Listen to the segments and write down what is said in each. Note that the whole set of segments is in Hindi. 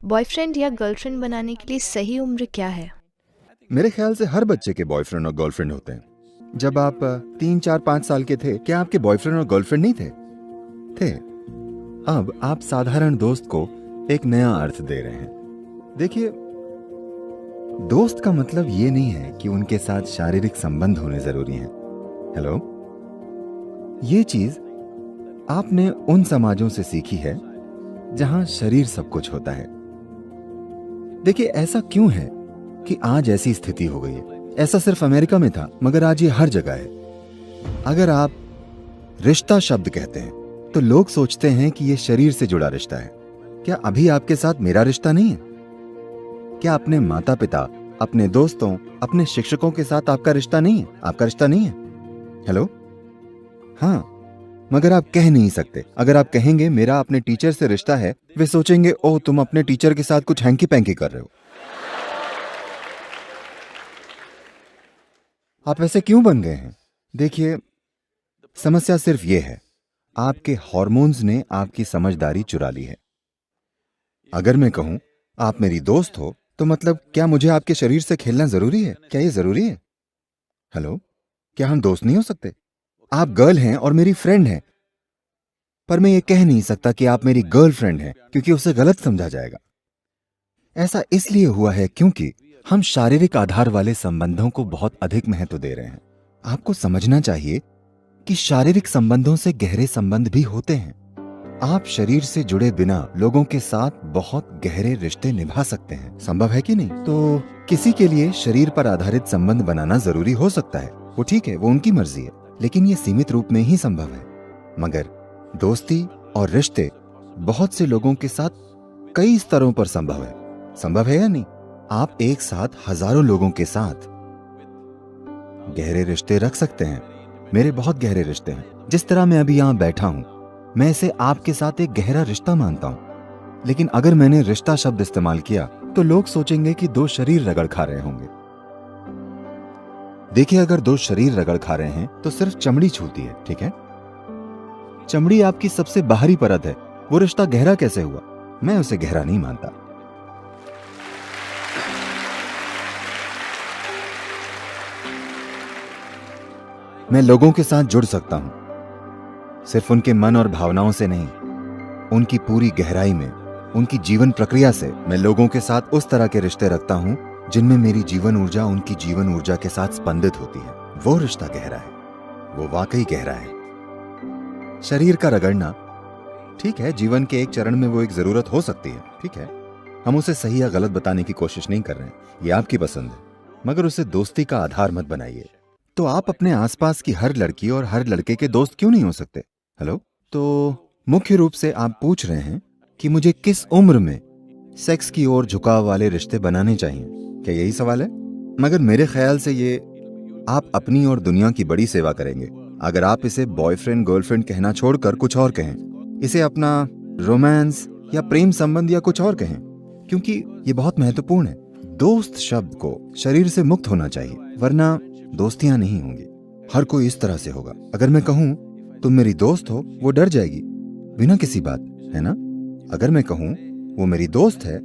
बॉयफ्रेंड या गर्लफ्रेंड बनाने के लिए सही उम्र क्या है? मेरे ख्याल से हर बच्चे के बॉयफ्रेंड और गर्लफ्रेंड होते हैं। जब आप 3, 4, 5 साल के थे, क्या आपके बॉयफ्रेंड और गर्लफ्रेंड नहीं थे? थे। अब आप साधारण दोस्त को एक नया अर्थ दे रहे हैं। देखिए, दोस्त का मतलब ये नहीं है कि उनके साथ शारीरिक संबंध होने जरूरी हैं। हेलो, ये चीज आपने उन समाजों से सीखी है जहां शरीर सब कुछ होता है। देखिए, ऐसा क्यों है कि आज ऐसी स्थिति हो गई है? ऐसा सिर्फ अमेरिका में था, मगर आज ये हर जगह है। अगर आप रिश्ता शब्द कहते हैं तो लोग सोचते हैं कि ये शरीर से जुड़ा रिश्ता है। क्या अभी आपके साथ मेरा रिश्ता नहीं है? क्या अपने माता पिता, अपने दोस्तों, अपने शिक्षकों के साथ आपका रिश्ता नहीं है? आपका रिश्ता नहीं है? हेलो, हाँ, मगर आप कह नहीं सकते। अगर आप कहेंगे मेरा अपने टीचर से रिश्ता है, वे सोचेंगे ओह, तुम अपने टीचर के साथ कुछ हैंकी पैंकी कर रहे हो। आप ऐसे क्यों बन गए हैं? देखिए, समस्या सिर्फ ये है, आपके हार्मोन्स ने आपकी समझदारी चुरा ली है। अगर मैं कहूं आप मेरी दोस्त हो, तो मतलब क्या मुझे आपके शरीर से खेलना जरूरी है? क्या ये जरूरी है? हेलो, क्या हम दोस्त नहीं हो सकते? आप गर्ल हैं और मेरी फ्रेंड हैं, पर मैं ये कह नहीं सकता कि आप मेरी गर्लफ्रेंड हैं, क्योंकि उसे गलत समझा जाएगा। ऐसा इसलिए हुआ है क्योंकि हम शारीरिक आधार वाले संबंधों को बहुत अधिक महत्व दे रहे हैं। आपको समझना चाहिए कि शारीरिक संबंधों से गहरे संबंध भी होते हैं। आप शरीर से जुड़े बिना लोगों के साथ बहुत गहरे रिश्ते निभा सकते हैं। संभव है कि नहीं? तो किसी के लिए शरीर पर आधारित संबंध बनाना जरूरी हो सकता है, वो ठीक है, वो उनकी मर्जी है, लेकिन ये सीमित रूप में ही संभव है। मगर दोस्ती और रिश्ते बहुत से लोगों के साथ कई स्तरों पर संभव है। संभव है या नहीं? आप एक साथ हजारों लोगों के साथ गहरे रिश्ते रख सकते हैं। मेरे बहुत गहरे रिश्ते हैं। जिस तरह मैं अभी यहां बैठा हूं, मैं इसे आपके साथ एक गहरा रिश्ता मानता हूं। लेकिन अगर मैंने रिश्ता शब्द इस्तेमाल किया तो लोग सोचेंगे कि दो शरीर रगड़ खा रहे होंगे। देखिए, अगर दो शरीर रगड़ खा रहे हैं तो सिर्फ चमड़ी छूती है, ठीक है? चमड़ी आपकी सबसे बाहरी परत है। वो रिश्ता गहरा कैसे हुआ? मैं उसे गहरा नहीं मानता। मैं लोगों के साथ जुड़ सकता हूं, सिर्फ उनके मन और भावनाओं से नहीं, उनकी पूरी गहराई में, उनकी जीवन प्रक्रिया से। मैं लोगों के साथ उस तरह के रिश्ते रखता हूं जिनमें मेरी जीवन ऊर्जा उनकी जीवन ऊर्जा के साथ स्पंदित होती है। वो रिश्ता गहरा है, वो वाकई गहरा है। शरीर का रगड़ना ठीक है, जीवन के एक चरण में वो एक जरूरत हो सकती है, ठीक है। हम उसे सही या गलत बताने की कोशिश नहीं कर रहे हैं, ये आपकी पसंद है, मगर उसे दोस्ती का आधार मत बनाइए। तो आप अपने आसपास की हर लड़की और हर लड़के के दोस्त क्यों नहीं हो सकते? हेलो, तो मुख्य रूप से आप पूछ रहे हैं कि मुझे किस उम्र में सेक्स की ओर झुकाव वाले रिश्ते बनाने चाहिए, क्या यही सवाल है? मगर मेरे ख्याल से ये आप अपनी और दुनिया की बड़ी सेवा करेंगे अगर आप इसे बॉयफ्रेंड गर्लफ्रेंड कहना छोड़कर कुछ और कहें। इसे अपना रोमांस या प्रेम संबंध या कुछ और कहें, क्योंकि ये बहुत महत्वपूर्ण है। दोस्त शब्द को शरीर से मुक्त होना चाहिए, वरना दोस्तियां नहीं होंगी। हर कोई इस तरह से होगा। अगर मैं कहूं तुम मेरी दोस्त हो, वो डर जाएगी बिना किसी बात, है ना? अगर मैं कहूं वो मेरी दोस्त है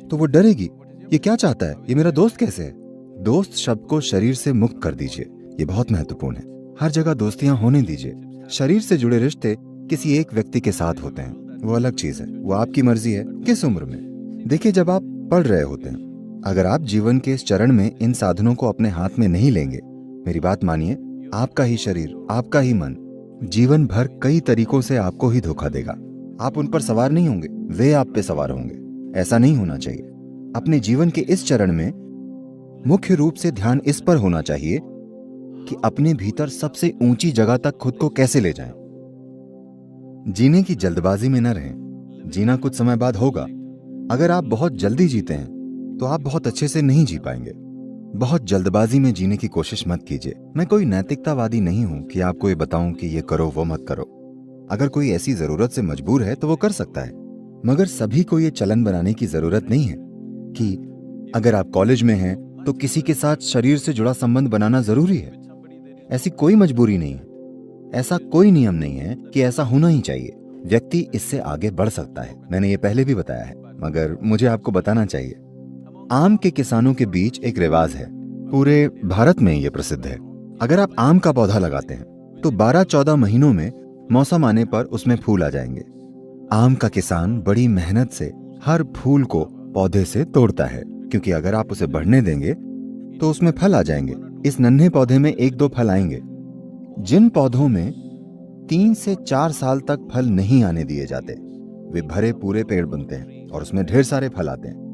तो वो डरेगी, ये क्या चाहता है, ये मेरा दोस्त कैसे है? दोस्त शब्द को शरीर से मुक्त कर दीजिए, ये बहुत महत्वपूर्ण है। हर जगह दोस्तियां होने दीजिए। शरीर से जुड़े रिश्ते किसी एक व्यक्ति के साथ होते हैं, वो अलग चीज है, वो आपकी मर्जी है किस उम्र में। देखिए, जब आप पढ़ रहे होते हैं, अगर आप जीवन के इस चरण में इन साधनों को अपने हाथ में नहीं लेंगे, मेरी बात मानिए, आपका ही शरीर, आपका ही मन जीवन भर कई तरीकों से आपको ही धोखा देगा। आप उन पर सवार नहीं होंगे, वे आप पे सवार होंगे। ऐसा नहीं होना चाहिए। अपने जीवन के इस चरण में मुख्य रूप से ध्यान इस पर होना चाहिए कि अपने भीतर सबसे ऊंची जगह तक खुद को कैसे ले जाएं। जीने की जल्दबाजी में न रहें। जीना कुछ समय बाद होगा। अगर आप बहुत जल्दी जीते हैं तो आप बहुत अच्छे से नहीं जी पाएंगे। बहुत जल्दबाजी में जीने की कोशिश मत कीजिए। मैं कोई नैतिकतावादी नहीं हूं कि आपको ये बताऊं कि ये करो वो मत करो। अगर कोई ऐसी जरूरत से मजबूर है तो वो कर सकता है, मगर सभी को ये चलन बनाने की जरूरत नहीं है कि अगर आप कॉलेज में हैं तो किसी के साथ शरीर से जुड़ा संबंध बनाना जरूरी है। ऐसी कोई मजबूरी नहीं है, ऐसा कोई नियम नहीं है कि ऐसा होना ही चाहिए। व्यक्ति इससे आगे बढ़ सकता है, मैंने ये पहले भी बताया है। मगर मुझे आपको बताना चाहिए। आम के किसानों के बीच एक रिवाज है, पूरे भारत में ये प्रसिद्ध है। अगर आप आम का पौधा लगाते हैं तो 12-14 महीनों में मौसम आने पर उसमें फूल आ जाएंगे। आम का किसान बड़ी मेहनत से हर फूल को पौधे से तोड़ता है, क्योंकि अगर आप उसे बढ़ने देंगे तो उसमें फल आ जाएंगे। इस नन्हे पौधे में 1-2 फल आएंगे। जिन पौधों में 3 से 4 साल तक फल नहीं आने दिए जाते, वे भरे पूरे पेड़ बनते हैं और उसमें ढेर सारे फल आते हैं।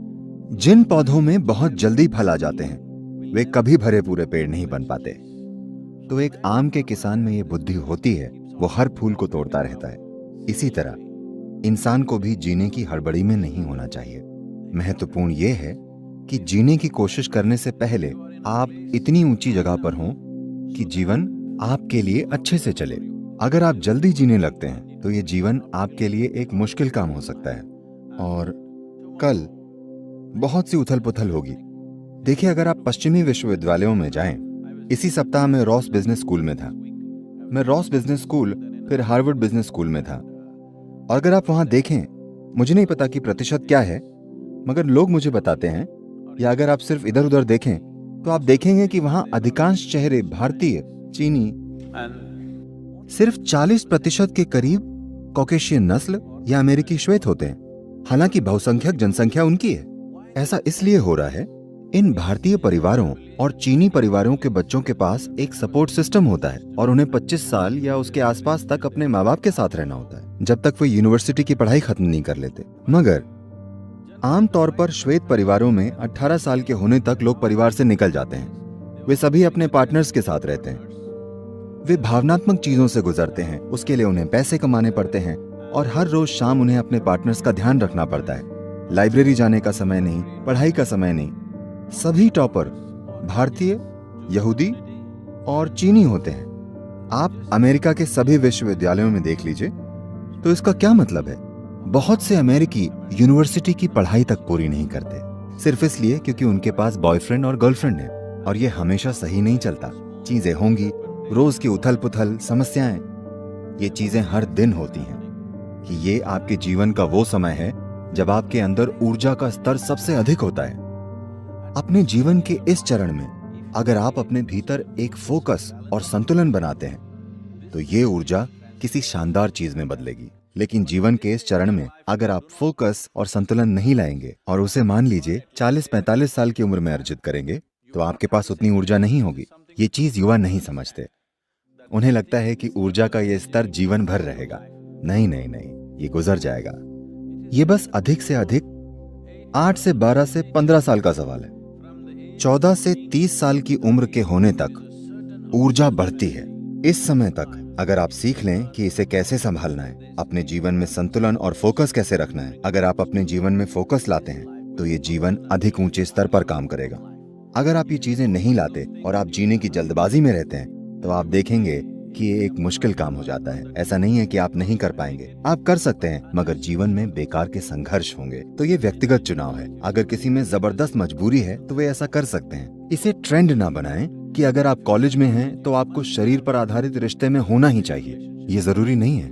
जिन पौधों में बहुत जल्दी फल आ जाते हैं, वे कभी भरे पूरे पेड़ नहीं बन पाते। तो एक आम के किसान में ये बुद्धि होती है, वो हर फूल को तोड़ता रहता है। इसी तरह इंसान को भी जीने की हड़बड़ी में नहीं होना चाहिए। महत्वपूर्ण ये है कि जीने की कोशिश करने से पहले आप इतनी ऊंची जगह पर हों कि जीवन आपके लिए अच्छे से चले। अगर आप जल्दी जीने लगते हैं तो ये जीवन आपके लिए एक मुश्किल काम हो सकता है और कल बहुत सी उथल पुथल होगी। देखिए, अगर आप पश्चिमी विश्वविद्यालयों में जाएं, इसी सप्ताह मैं रॉस बिजनेस स्कूल में था। मैं रॉस बिजनेस स्कूल फिर हार्वर्ड बिजनेस स्कूल में था। और अगर आप वहां देखें, मुझे नहीं पता कि प्रतिशत क्या है, मगर लोग मुझे बताते हैं, या अगर आप सिर्फ इधर उधर देखें तो आप देखेंगे कि वहां अधिकांश चेहरे भारतीय, चीनी, सिर्फ 40% के करीब कॉकेशियन नस्ल या अमेरिकी श्वेत होते हैं। हालांकि बहुसंख्यक जनसंख्या उनकी है। ऐसा इसलिए हो रहा है, इन भारतीय परिवारों और चीनी परिवारों के बच्चों के पास एक सपोर्ट सिस्टम होता है और उन्हें 25 साल या उसके आसपास तक अपने माँ बाप के साथ रहना होता है, जब तक वे यूनिवर्सिटी की पढ़ाई खत्म नहीं कर लेते। मगर आमतौर पर श्वेत परिवारों में 18 साल के होने तक लोग परिवार से निकल जाते हैं। वे सभी अपने पार्टनर्स के साथ रहते हैं। वे भावनात्मक चीजों से गुजरते हैं, उसके लिए उन्हें पैसे कमाने पड़ते हैं और हर रोज शाम उन्हें अपने पार्टनर्स का ध्यान रखना पड़ता है। लाइब्रेरी जाने का समय नहीं, पढ़ाई का समय नहीं। सभी टॉपर भारतीय, यहूदी और चीनी होते हैं। आप अमेरिका के सभी विश्वविद्यालयों में देख लीजिए। तो इसका क्या मतलब है? बहुत से अमेरिकी यूनिवर्सिटी की पढ़ाई तक पूरी नहीं करते, सिर्फ इसलिए क्योंकि उनके पास बॉयफ्रेंड और गर्लफ्रेंड है। और ये हमेशा सही नहीं चलता। चीजें होंगी, रोज की उथल पुथल, समस्याएं, ये चीजें हर दिन होती हैं कि ये आपके जीवन का वो समय है जब आपके अंदर ऊर्जा का स्तर सबसे अधिक होता है। अपने जीवन के इस चरण में अगर आप अपने भीतर एक फोकस और संतुलन बनाते हैं तो ये ऊर्जा किसी शानदार चीज में बदलेगी। लेकिन जीवन के इस चरण में अगर आप फोकस और संतुलन नहीं लाएंगे और उसे मान लीजिए 40-45 साल की उम्र में अर्जित करेंगे, तो आपके पास उतनी ऊर्जा नहीं होगी। ये चीज युवा नहीं समझते। उन्हें लगता है कि ऊर्जा का ये स्तर जीवन भर रहेगा। नहीं नहीं नहीं, ये गुजर जाएगा। ये बस अधिक से अधिक 8 से 12 से 15 साल का सवाल है। 14 से 30 साल की उम्र के होने तक ऊर्जा बढ़ती है। इस समय तक अगर आप सीख लें कि इसे कैसे संभालना है, अपने जीवन में संतुलन और फोकस कैसे रखना है, अगर आप अपने जीवन में फोकस लाते हैं तो ये जीवन अधिक ऊंचे स्तर पर काम करेगा। अगर आप ये चीजें नहीं लाते और आप जीने की जल्दबाजी में रहते हैं तो आप देखेंगे कि ये एक मुश्किल काम हो जाता है। ऐसा नहीं है कि आप नहीं कर पाएंगे, आप कर सकते हैं, मगर जीवन में बेकार के संघर्ष होंगे। तो ये व्यक्तिगत चुनाव है। अगर किसी में जबरदस्त मजबूरी है तो वे ऐसा कर सकते हैं। इसे ट्रेंड ना बनाएं कि अगर आप कॉलेज में हैं तो आपको शरीर पर आधारित रिश्ते में होना ही चाहिए। ये जरूरी नहीं है।